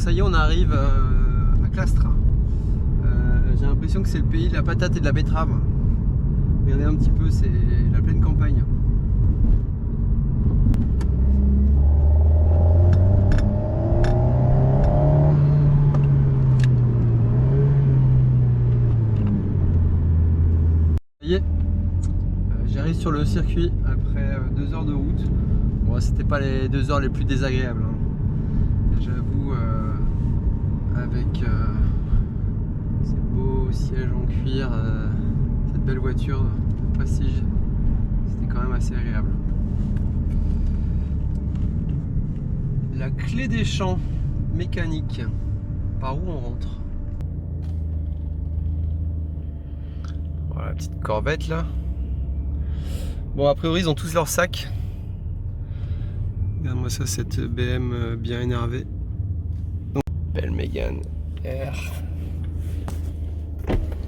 Donc ça y est, on arrive à Castres. J'ai l'impression que c'est le pays de la patate et de la betterave. Regardez un petit peu, c'est la pleine campagne. Ça y est, j'arrive sur le circuit après 2 heures de route. Bon, c'était pas les 2 heures les plus désagréables, hein. J'avoue, avec ces beaux sièges en cuir, cette belle voiture de prestige, c'était quand même assez agréable. La clé des champs mécanique. Par où on rentre? Voilà, la petite corvette là. Bon, a priori ils ont tous leurs sacs. Regarde-moi ça, cette BM bien énervée. Donc, belle Mégane R.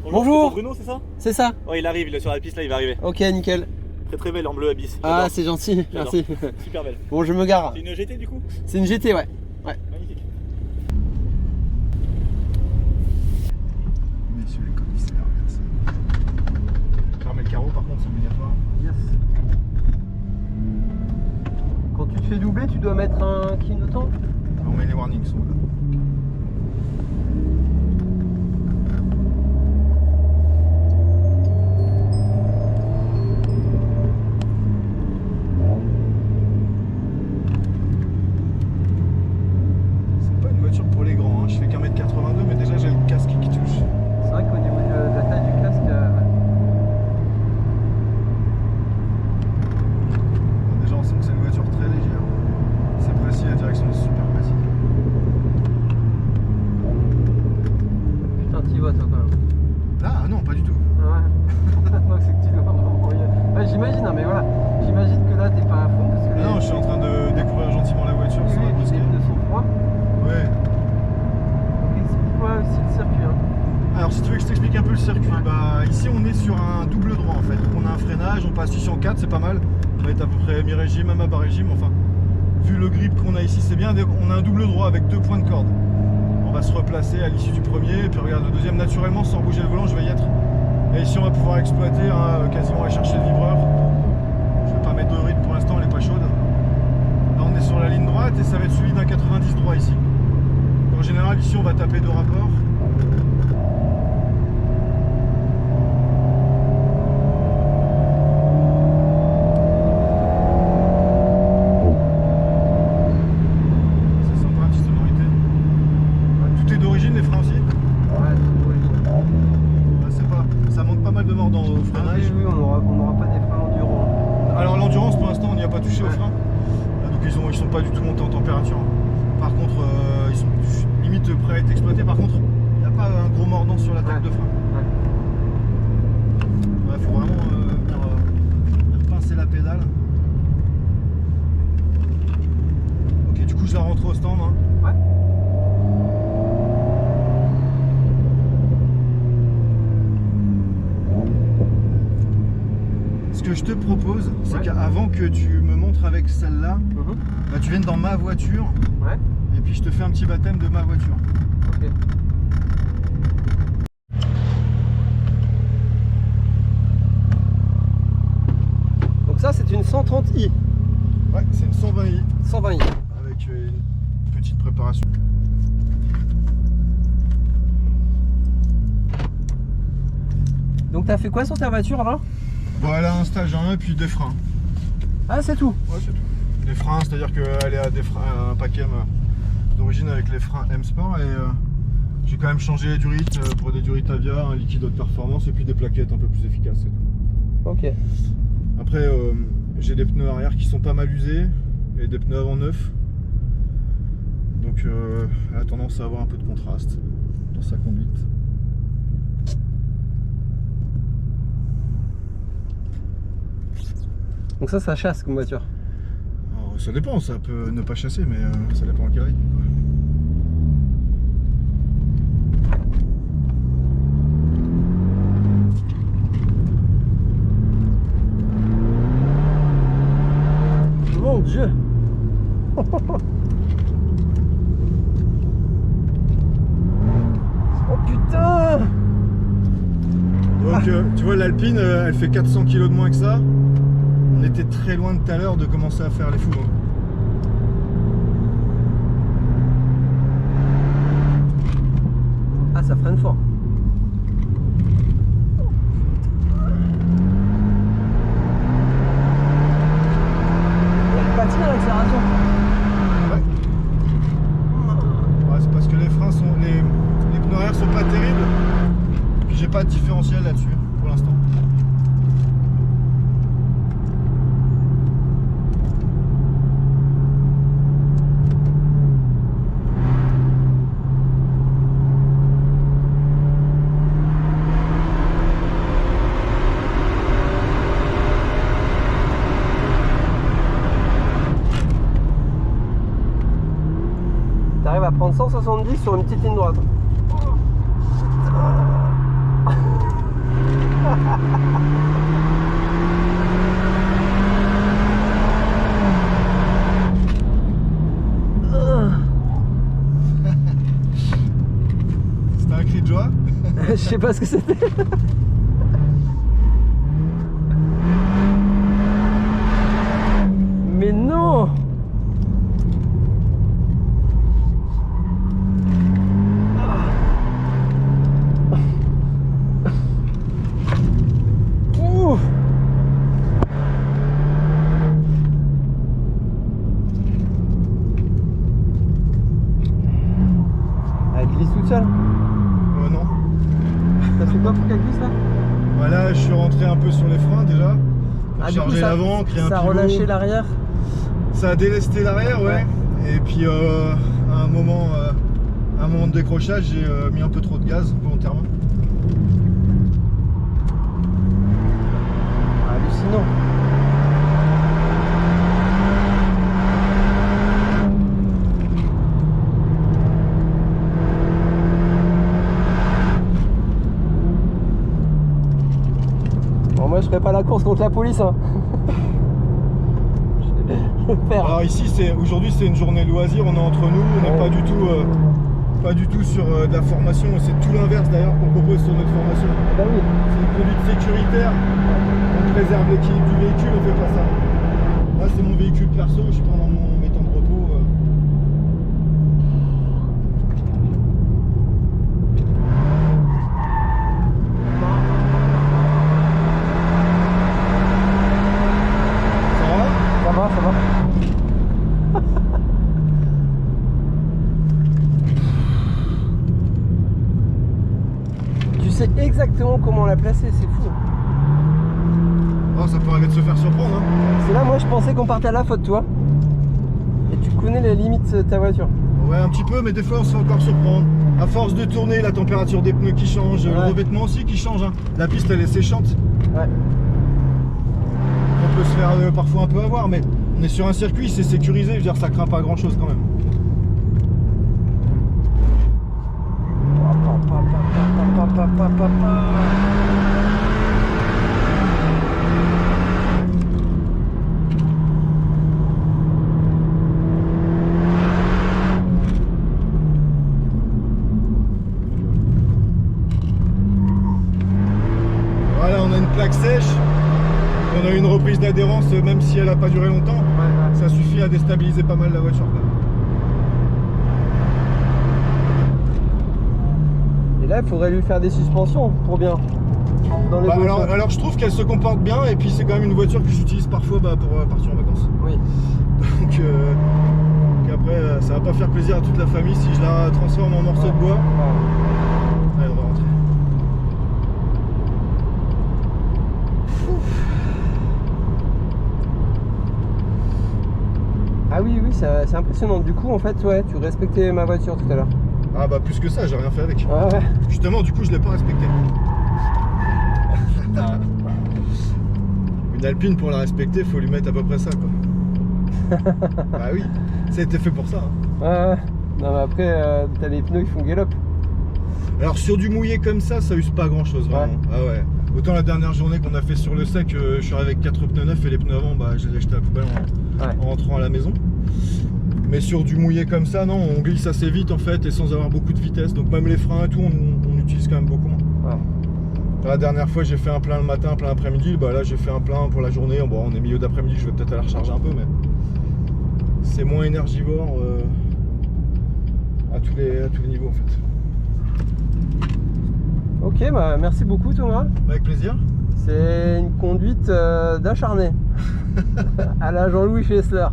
Bonjour Bruno, c'est ça? C'est ça? Ouais, il arrive, il est sur la piste là, il va arriver. Ok, nickel. Très très belle en bleu abyss. Ah, c'est gentil, merci. Super belle. Bon, je me gare. C'est une GT du coup? C'est une GT, ouais. Magnifique. Messieurs les commissaires, merci. Fermer le carreau par contre, c'est obligatoire. Yes. Quand tu te fais doubler, tu dois mettre un clignotant? On met les warnings, sont là. C'est pas une voiture pour les grands, hein. Je fais qu'1 m 82, mais déjà j'ai le casque qui touche. C'est vrai qu'au niveau de la taille du casque, Déjà on sent que c'est une voiture très légère. C'est précis, la direction est super précise. putain, t'y vas toi quand même. Là, non, pas du tout. Ouais. Non, c'est que tu dois m'envoyer. Ouais, j'imagine, hein, mais voilà. J'imagine que là t'es pas à fond parce que Non, je suis en train de découvrir gentiment la voiture, ça va les brusquer. pneus sont froids. Ouais. Donc explique-moi aussi le circuit. Hein. Alors si tu veux que je t'explique un peu le circuit, bah ici on est sur un double droit en fait. Donc on a un freinage, on passe ici en 4, c'est pas mal. On va être à peu près mi-régime, même à bas régime, enfin. Vu le grip qu'on a ici, c'est bien. On a un double droit avec 2 points de corde. On va se replacer à l'issue du premier, et puis regarde le deuxième naturellement sans bouger le volant, je vais y être. Et ici on va pouvoir exploiter, hein, quasiment aller chercher le vibreur. Je vais pas mettre de rythme pour l'instant, elle est pas chaude. Là on est sur la ligne droite et ça va être suivi d'un 90 droit ici. En général ici on va taper 2 rapports. C'est sympa, petite sonorité. Tout est d'origine, les freins aussi. Ouais, C'est pas, ça manque pas mal de mordant au freinage. oui, on aura pas des freins enduro. Alors l'endurance pour l'instant on n'y a pas touché au frein. Donc ils sont pas du tout montés en température. Par contre ils sont limite prêts à être exploités. Par contre il n'y a pas un gros mordant sur la tête de frein. Ouais, faut vraiment venir pincer la pédale. Ok, du coup je la rentre au stand. Hein. Ouais. Ce que je te propose, c'est qu'avant que tu me montres avec celle-là, bah, tu viennes dans ma voiture. Ouais. Et puis je te fais un petit baptême de ma voiture. Ok. Donc ça c'est une 130i. Ouais, c'est une 120i 120i. avec une petite préparation. Donc t'as fait quoi sur ta voiture alors? Voilà, un stage 1 et puis des freins. Ah, c'est tout? Ouais, c'est tout. Des freins, c'est-à-dire qu'elle est à des freins, un paquet d'origine avec les freins M Sport et j'ai quand même changé du Durit pour des Durit Avia, un liquide haute performance et puis des plaquettes un peu plus efficaces, c'est tout. Ok. Après, j'ai des pneus arrière qui sont pas mal usés et des pneus avant neufs. Donc elle a tendance à avoir un peu de contraste dans sa conduite. Donc ça chasse comme voiture. Alors, ça dépend, ça peut ne pas chasser, mais ça dépend à quel rythme. Mon Dieu. que tu vois l'Alpine, elle fait 400 kg de moins que ça. On était très loin de tout à l'heure de commencer à faire les fous. Hein. Ah, ça freine fort. Elle patine l'accélération. Ouais. Ouais, c'est parce que les freins sont. Les pneus arrière sont pas terribles. Puis j'ai pas de différentiel là-dessus pour l'instant. T'arrives à prendre 170 sur une petite ligne droite. C'était un cri de joie. Je sais pas ce que c'était. Mais non! Ouh! Elle glisse toute seule. Non. T'as fait quoi pour qu'elle glisse là? Voilà, je suis rentré un peu sur les freins déjà. Pour Du coup, charger ça- l'avant, créer un Ça a pivot. relâché l'arrière. Ça a délesté l'arrière, ouais. Et puis à un moment de décrochage, j'ai mis un peu trop de gaz volontairement. Hallucinant. Bon, moi je ferai pas la course contre la police. Hein. Je vais faire. Alors ici, aujourd'hui c'est une journée loisir, on est entre nous, on n'est Ouais. pas du tout sur de la formation, c'est tout l'inverse d'ailleurs qu'on propose sur notre formation. Bah oui. C'est une conduite sécuritaire, on préserve l'équilibre du véhicule, on fait pas ça. Là c'est mon véhicule perso, je suis pendant mes temps de repos. Ça va? Ça va, ça va. Tu sais exactement comment la placer, c'est fou. Oh, ça peut arriver de se faire surprendre. Hein. C'est là, moi je pensais qu'on partait à la faute, toi. Et tu connais les limites de ta voiture. Ouais, un petit peu, mais des fois on se fait encore surprendre. À force de tourner, la température des pneus qui change, le Ouais. revêtement aussi qui change. Hein. La piste elle est séchante. Ouais. On peut se faire parfois un peu avoir, mais on est sur un circuit, c'est sécurisé, je veux dire, ça craint pas grand chose quand même. Voilà, on a une plaque sèche, on a une reprise d'adhérence, même si elle n'a pas duré longtemps, ça suffit à déstabiliser pas mal la voiture. Quoi. Et là, il faudrait lui faire des suspensions pour bien. Dans les Bah, beaux choix. alors je trouve qu'elle se comporte bien, et puis c'est quand même une voiture que j'utilise parfois pour partir en vacances. Oui. Donc après, ça va pas faire plaisir à toute la famille si je la transforme en morceau de bois. Ouais. Allez, on va rentrer. Ah oui, oui, c'est impressionnant. Du coup, en fait, ouais, tu respectais ma voiture tout à l'heure. Ah bah plus que ça, j'ai rien fait avec. Ouais, ouais. Justement, du coup, je l'ai pas respecté. Une Alpine, pour la respecter, faut lui mettre à peu près ça, quoi. Bah oui, ça a été fait pour ça. Hein. Ouais, ouais. Non, mais après, t'as les pneus qui font galop. Alors sur du mouillé comme ça use pas grand chose vraiment. Ouais. Ah ouais. Autant la dernière journée qu'on a fait sur le sec, je suis arrivé avec 4 pneus neufs et les pneus avant, bah, je les ai jetés à la poubelle en rentrant à la maison. Mais sur du mouillé comme ça, non, on glisse assez vite en fait et sans avoir beaucoup de vitesse. Donc même les freins et tout, on utilise quand même beaucoup moins. Ouais. La dernière fois j'ai fait un plein le matin, un plein l'après-midi, bah là j'ai fait un plein pour la journée. Bon, on est milieu d'après-midi, je vais peut-être aller recharger un peu, mais c'est moins énergivore à tous les niveaux en fait. Ok, bah merci beaucoup Thomas. Avec plaisir. C'est une conduite d'acharné. À la Jean-Louis Chesler.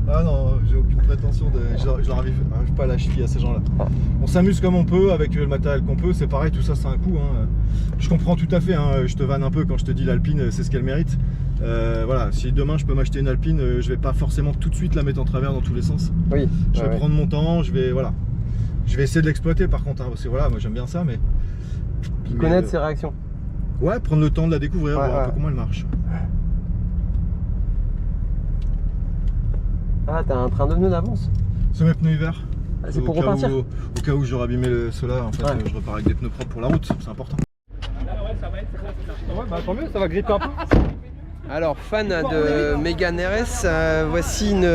Ah non, j'ai aucune prétention de. Je leur arrive pas à la cheville à ces gens-là. On s'amuse comme on peut avec le matériel qu'on peut, c'est pareil, tout ça c'est un coût. Hein. Je comprends tout à fait, hein. Je te vanne un peu quand je te dis l'Alpine, c'est ce qu'elle mérite. Voilà, si demain je peux m'acheter une Alpine, je vais pas forcément tout de suite la mettre en travers dans tous les sens. Oui. Je vais prendre mon temps, je vais essayer de l'exploiter par contre, hein, parce que voilà, moi j'aime bien ça, mais. Connaître ses réactions. Ouais, prendre le temps de la découvrir, voir un peu comment elle marche. Ah, t'as un train de pneus d'avance. C'est mes pneus hiver. Ah, c'est pour repartir. Au cas où j'aurais abîmé ceux-là, en fait, je repars avec des pneus propres pour la route, c'est important. Ouais, bah tant mieux, ça va gripper un peu. Alors, fan de Mégane RS, voici une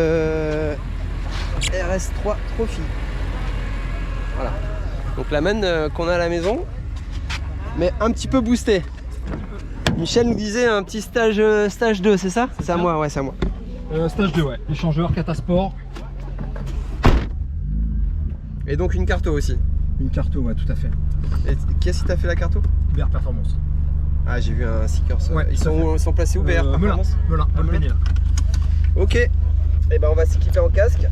RS3 Trophy. Voilà. Donc la même qu'on a à la maison, mais un petit peu boostée. Michel nous disait un petit stage 2, c'est ça? C'est à moi, ouais, c'est à moi. Stage 2, ouais. Échangeur, Catasport. Et donc une carto aussi. Une carto, ouais, tout à fait. Et qu'est-ce qui t'a fait la carto? BR Performance. Ah, j'ai vu un sticker. Ouais, ils sont placés où, BR Performance? Melun, là. Ok. Et ben on va s'équiper en casque.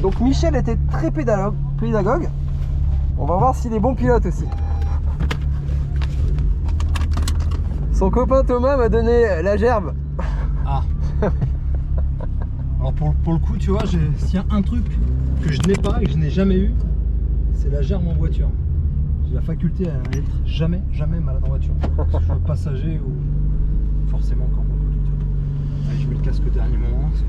Donc Michel était très pédagogue. On va voir s'il est bon pilote aussi. Son copain Thomas m'a donné la gerbe. Ah. Alors pour le coup, tu vois, s'il y a un truc que je n'ai pas et que je n'ai jamais eu, c'est la gerbe en voiture. J'ai la faculté à être jamais malade en voiture. Que ce soit passager ou forcément quand on conducteur. Allez, je mets le casque au dernier moment parce que...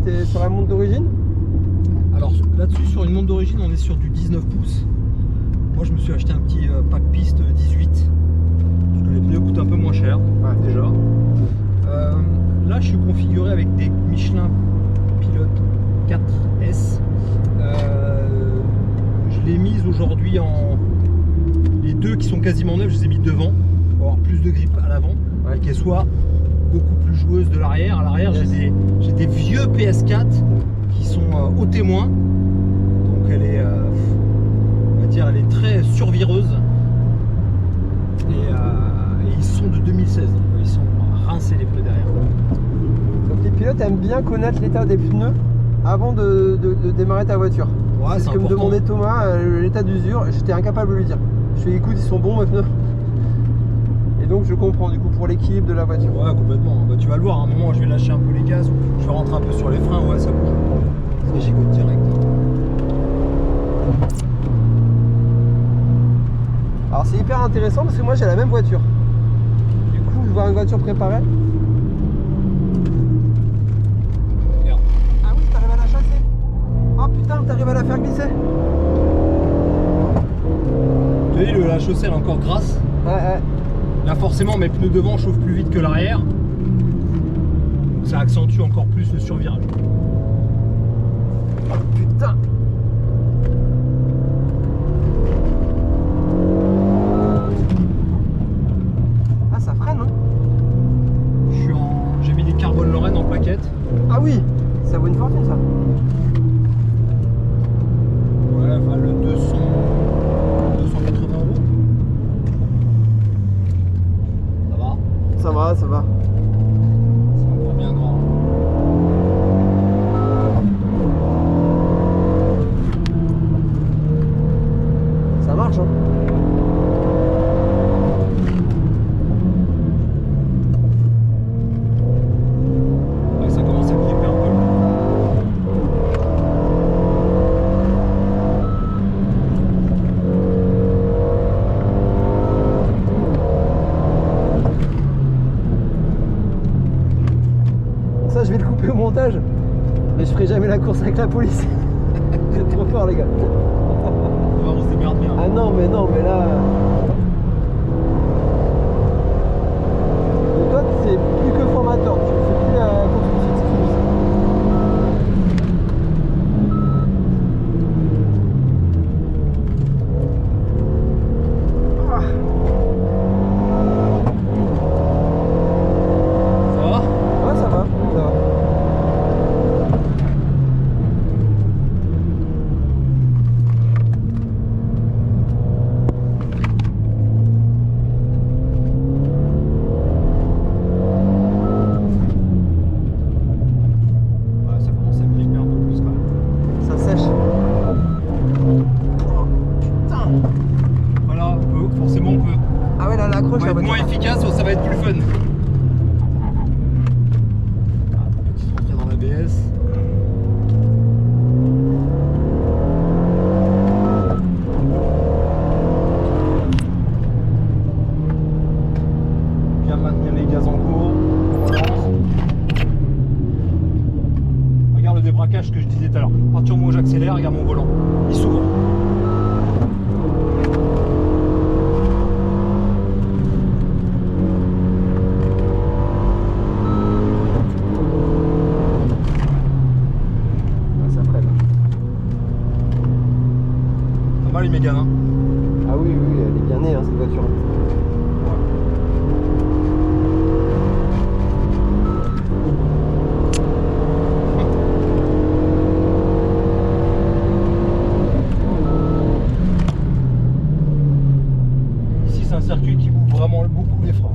T'es sur la montre d'origine? Alors là-dessus, sur une montre d'origine, on est sur du 19 pouces. Moi, je me suis acheté un petit pack piste 18 parce que les pneus coûtent un peu moins cher, déjà. Là, je suis configuré avec des Michelin Pilot 4S. Je l'ai mise aujourd'hui en... Les deux qui sont quasiment neufs, je les ai mis devant pour avoir plus de grip à l'avant et qu'elles soient beaucoup plus joueuses de l'arrière. À l'arrière, j'ai des vieux PS4 qui sont au témoin. Donc elle est, on va dire, elle est très survireuse. Et ils sont de 2016, donc ils sont rincés les pneus derrière. Donc les pilotes aiment bien connaître l'état des pneus avant de démarrer ta voiture. Ouais, c'est ce que me demandait Thomas, l'état d'usure. J'étais incapable de lui dire. Je lui ai dit, écoute, ils sont bons mes pneus. Et donc je comprends du coup pour l'équilibre de la voiture. Ouais, complètement. Bah, tu vas le voir, à un moment je vais lâcher un peu les gaz, je vais rentrer un peu sur les freins, ouais, ça bouge. Ça gigote direct. Alors c'est hyper intéressant parce que moi j'ai la même voiture. Du coup je vois une voiture préparée. Regarde. Ah oui, t'arrives à la chasser. Oh putain, t'arrives à la faire glisser. Tu as vu, la chaussée elle est encore grasse. Ouais. Là forcément mes pneus devant chauffent plus vite que l'arrière. Donc ça accentue encore plus le survirage. Oh putain. Ah ça freine hein. J'ai mis des carbone Lorraine en plaquette. Ah oui, ça vaut une fortune ça. Ouais, bah le 280 €. Ça va. C'est encore bien grand. Ça marche hein. Ouais, ça commence à gripper un peu. montage. Mais je ferai jamais la course avec la police. Vous êtes trop fort les gars. On se démerde bien. Ah non mais là. Et toi c'est plus que formateur, tu fais plus la course poursuite, c'est fini ça. Ça va être moins efficace, ça va être plus fun. Petite rentrée dans l'ABS. Bien maintenir les gaz en cours. Regarde le débraquage que je disais tout à l'heure. À partir du moment où j'accélère, regarde mon volant. Il s'ouvre. Les Mégane, hein. Ah oui, elle est bien née hein, cette voiture. Ici c'est un circuit qui ouvre vraiment beaucoup les freins.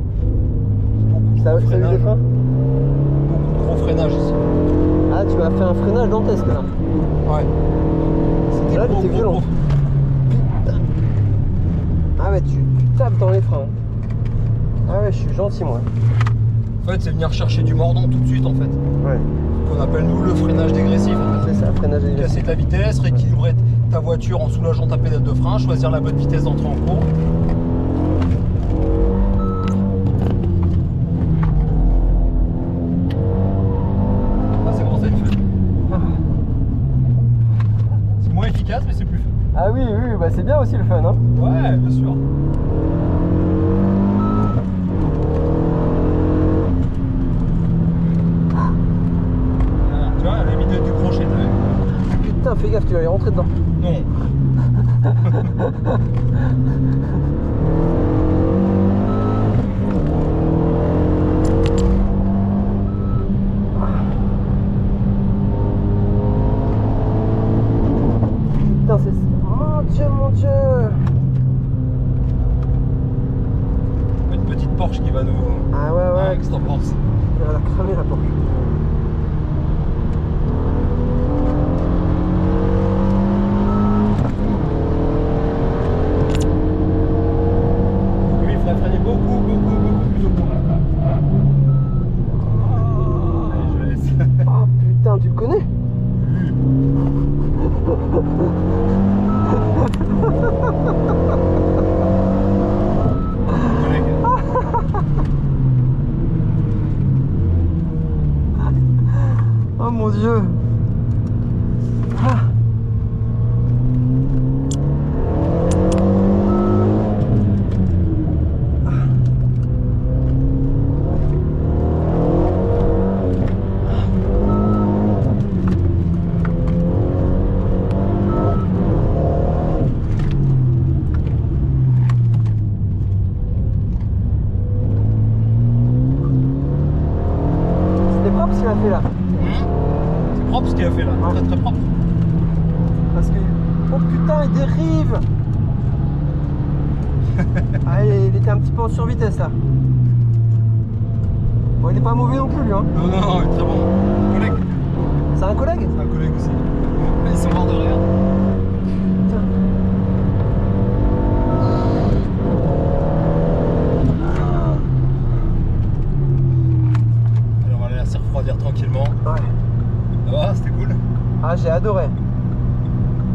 Ça ouvre les freins? Beaucoup de gros freinage ici. Ah tu m'as fait un freinage dantesque là. Ouais. C'était là c'était violent. Ah ouais, tu tapes dans les freins. Ah ouais, je suis gentil moi. En fait, c'est venir chercher du mordant tout de suite en fait. Ouais. Qu'on appelle nous le freinage dégressif. En fait. C'est ça, freinage dégressif. Casser ta vitesse, rééquilibrer ta voiture en soulageant ta pédale de frein, choisir la bonne vitesse d'entrée en cours. Ah, c'est bon, ça une fun. C'est moins efficace, mais c'est plus fun. Ah oui, bah c'est bien aussi le fun hein. Ouais, bien sûr. Ah, tu vois, à la limite du crochet, t'as vu. Putain, fais gaffe, tu vas y rentrer dedans. Non. Putain, c'est... Mon Dieu. Une petite Porsche qui va nous... Ah ouais. Qu'est-ce que t'en penses? Elle a cramé la Porsche. Lui, il faudrait freiner beaucoup plus au point. Allez, je laisse. Oh putain, tu le connais? Oh mon Dieu. Ah. C'était propre ce qu'il a fait là. C'est propre ce qu'il a fait là, très propre. Parce que... Oh putain, il dérive. Ah, il était un petit peu en survitesse là. Bon, il est pas mauvais non plus lui hein. Non, il est très bon. Collègue. C'est un collègue? C'est un collègue aussi. Ils sont morts de rire. Putain. Allez, on va aller la refroidir tranquillement. Ouais. Ça va, c'était cool. Ah, j'ai adoré.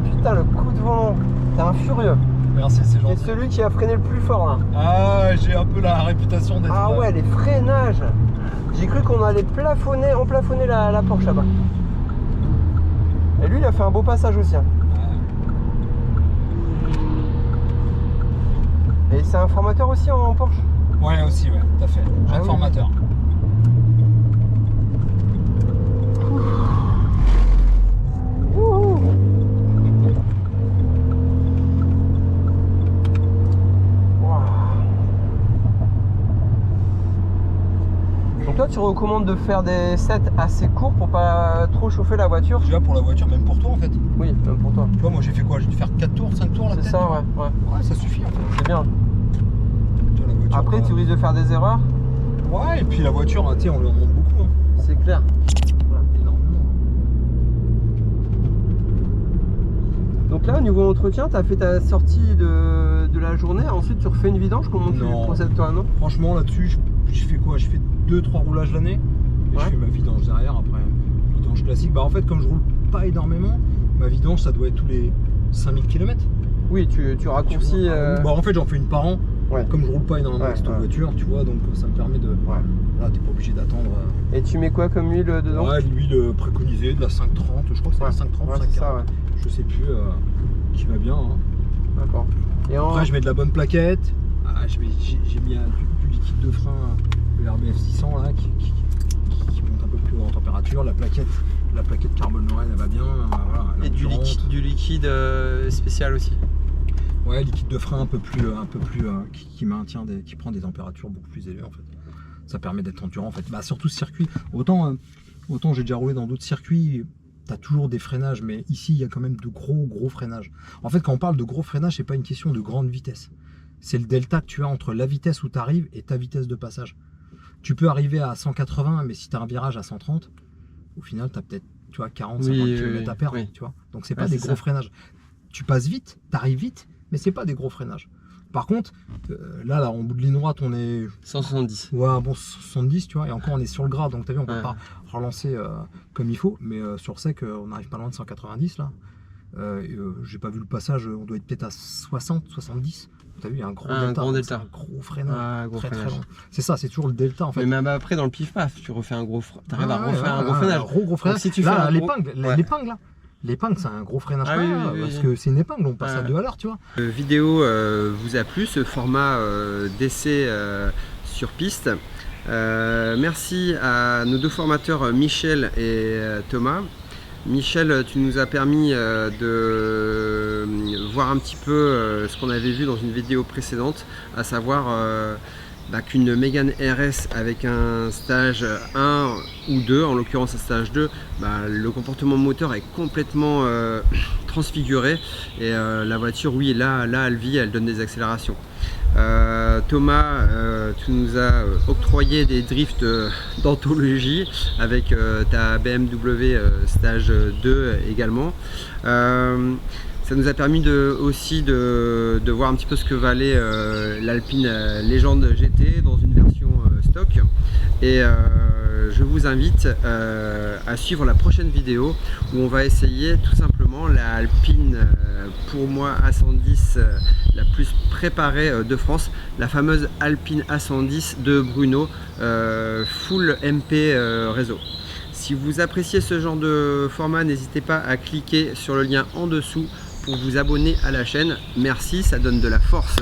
Putain, le coup de volant. T'es un furieux. Merci, c'est C'est gentil. celui qui a freiné le plus fort là. Ah, j'ai un peu la réputation d'être... Ah ouais, les freinages. J'ai cru qu'on allait emplafonner la Porsche là-bas. Et lui, il a fait un beau passage aussi. Hein. Et c'est un formateur aussi en Porsche? Ouais, aussi, ouais, tout à fait. Jeune formateur. Donc toi, tu recommandes de faire des sets assez courts pour pas trop chauffer la voiture? Déjà pour la voiture, même pour toi en fait. Oui, même pour toi. Tu vois, moi j'ai fait quoi? J'ai dû faire 4 tours, 5 tours là. C'est ça, ouais. Ouais, ça suffit en fait. C'est bien. Tu vois, la voiture, Après, tu risques de faire des erreurs? Ouais, et puis la voiture, tu sais, on lui remonte beaucoup. Hein. C'est clair. Voilà, énormément. Donc là, au niveau entretien, tu as fait ta sortie de la journée, ensuite tu refais une vidange, comment tu procèdes toi, non? Franchement, là-dessus, je fais quoi? Je fais 2-3 roulages l'année, et je fais ma vidange derrière, après, vidange classique. Bah en fait, comme je roule pas énormément, ma vidange, ça doit être tous les 5000 km. Oui, tu raccourcis... Bah en fait, j'en fais une par an, comme je roule pas énormément avec cette voiture, tu vois, donc ça me permet de... Là, t'es pas obligé d'attendre... Et tu mets quoi comme huile dedans? Ouais, l'huile préconisée, de la 530, je crois que c'est la 530, 540, je sais plus, qui va bien. Hein. D'accord. Après, je mets de la bonne plaquette, j'ai mis du liquide de frein, le RBF 600 là, qui monte un peu plus haut en température, la plaquette carbone Lorraine, elle va bien. Voilà, et du liquide spécial aussi? Ouais, liquide de frein un peu plus qui maintient qui prend des températures beaucoup plus élevées en fait. Ça permet d'être endurant en fait. Bah surtout ce circuit, autant j'ai déjà roulé dans d'autres circuits, tu as toujours des freinages, mais ici il y a quand même de gros freinages. En fait, quand on parle de gros freinage, c'est pas une question de grande vitesse. C'est le delta que tu as entre la vitesse où tu arrives et ta vitesse de passage. Tu peux arriver à 180, mais si tu as un virage à 130, au final tu as peut-être 40-50 km à perdre, tu vois. Donc c'est pas des gros freinages. Tu passes vite, tu arrives vite, mais c'est pas des gros freinages. Par contre, là, en bout de ligne droite, on est 170. Ouais, un bon 70, tu vois, et encore on est sur le gras, donc tu as vu, on peut pas relancer comme il faut, mais sur sec, on n'arrive pas loin de 190 là. J'ai pas vu le passage, on doit être peut-être à 60, 70. Tu as vu, il y a un gros delta. Un gros freinage. Très long. C'est ça, c'est toujours le delta en fait. Mais même après, dans le pif-paf, tu refais un gros freinage. Tu arrives à refaire un gros freinage. Gros freinage. Si tu là, fais l'épingle là. L'épingle, c'est un gros freinage parce que c'est une épingle, on passe à 2 à l'heure, tu vois. La vidéo vous a plu, ce format d'essai sur piste. Merci à nos deux formateurs Michel et Thomas. Michel, tu nous as permis de voir un petit peu ce qu'on avait vu dans une vidéo précédente, à savoir qu'une Mégane RS avec un stage 1 ou 2, en l'occurrence un stage 2, le comportement moteur est complètement transfiguré et la voiture, oui, là elle vit, elle donne des accélérations. Thomas, tu nous as octroyé des drifts d'anthologie avec ta BMW stage 2 également. Ça nous a permis aussi de voir un petit peu ce que valait l'Alpine Légende GT dans une version stock. Et je vous invite à suivre la prochaine vidéo où on va essayer tout simplement la Alpine, pour moi A110 la plus préparée de France, la fameuse Alpine A110 de Bruno, full MP réseau. Si vous appréciez ce genre de format, n'hésitez pas à cliquer sur le lien en dessous pour vous abonner à la chaîne. Merci, ça donne de la force.